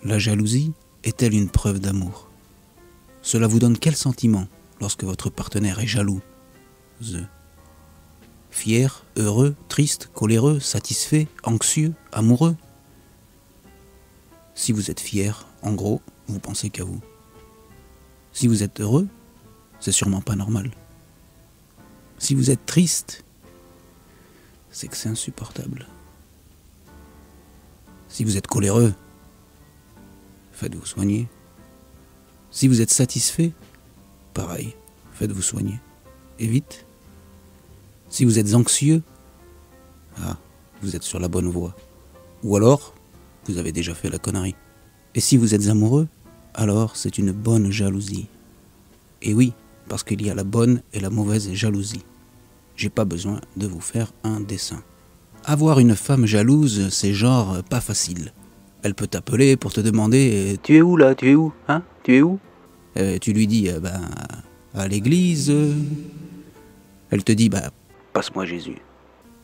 La jalousie est-elle une preuve d'amour? Cela vous donne quel sentiment lorsque votre partenaire est jaloux? Fier, heureux, triste, coléreux, satisfait, anxieux, amoureux? Si vous êtes fier, en gros, vous pensez qu'à vous. Si vous êtes heureux, c'est sûrement pas normal. Si vous êtes triste, c'est que c'est insupportable. Si vous êtes coléreux, faites-vous soigner. Si vous êtes satisfait, pareil, faites-vous soigner. Et vite. Si vous êtes anxieux, vous êtes sur la bonne voie. Ou alors, vous avez déjà fait la connerie. Et si vous êtes amoureux, alors c'est une bonne jalousie. Et oui, parce qu'il y a la bonne et la mauvaise jalousie. J'ai pas besoin de vous faire un dessin. Avoir une femme jalouse, c'est genre pas facile. Elle peut t'appeler pour te demander « Tu es où là? Tu es où? Hein? Tu es où ?» Tu lui dis « à l'église. » Elle te dit « passe-moi Jésus. »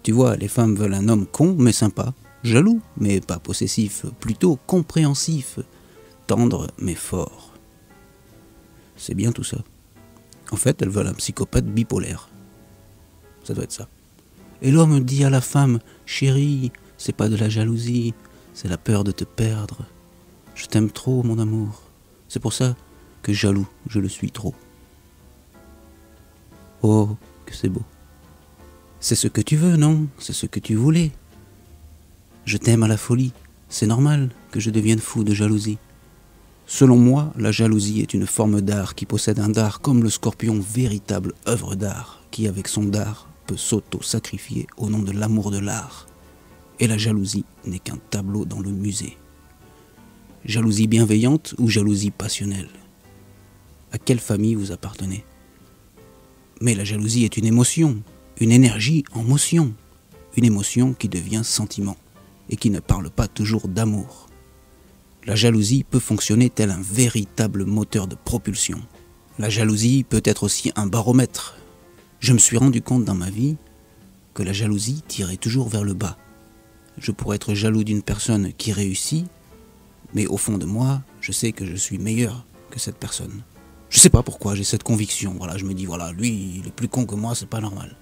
Tu vois, les femmes veulent un homme con mais sympa, jaloux mais pas possessif, plutôt compréhensif, tendre mais fort. C'est bien tout ça. En fait, elles veulent un psychopathe bipolaire. Ça doit être ça. Et l'homme dit à la femme « Chérie, c'est pas de la jalousie, c'est la peur de te perdre. Je t'aime trop, mon amour. C'est pour ça que jaloux, je le suis trop. » Oh, que c'est beau. C'est ce que tu veux, non? C'est ce que tu voulais. Je t'aime à la folie. C'est normal que je devienne fou de jalousie. Selon moi, la jalousie est une forme d'art qui possède un dard comme le scorpion, véritable œuvre d'art, qui avec son dard peut s'auto-sacrifier au nom de l'amour de l'art. Et la jalousie n'est qu'un tableau dans le musée. Jalousie bienveillante ou jalousie passionnelle? À quelle famille vous appartenez? Mais la jalousie est une émotion, une énergie en motion, une émotion qui devient sentiment et qui ne parle pas toujours d'amour. La jalousie peut fonctionner tel un véritable moteur de propulsion. La jalousie peut être aussi un baromètre. Je me suis rendu compte dans ma vie que la jalousie tirait toujours vers le bas. Je pourrais être jaloux d'une personne qui réussit, mais au fond de moi, je sais que je suis meilleur que cette personne. Je sais pas pourquoi, j'ai cette conviction. Voilà, je me dis, voilà, lui, il est plus con que moi, c'est pas normal.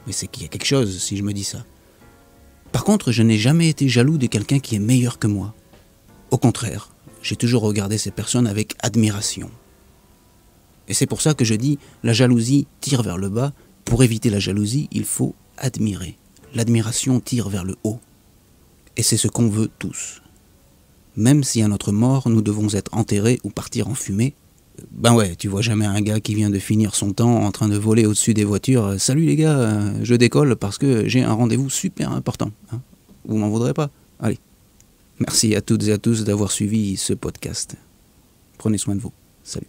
Mais c'est qu'il y a quelque chose si je me dis ça. Par contre, je n'ai jamais été jaloux de quelqu'un qui est meilleur que moi. Au contraire, j'ai toujours regardé ces personnes avec admiration. Et c'est pour ça que je dis, la jalousie tire vers le bas. Pour éviter la jalousie, il faut admirer. L'admiration tire vers le haut. Et c'est ce qu'on veut tous. Même si à notre mort, nous devons être enterrés ou partir en fumée, tu vois jamais un gars qui vient de finir son temps en train de voler au-dessus des voitures. « Salut les gars, je décolle parce que j'ai un rendez-vous super important. » Vous m'en voudrez pas? Allez. Merci à toutes et à tous d'avoir suivi ce podcast. Prenez soin de vous. Salut.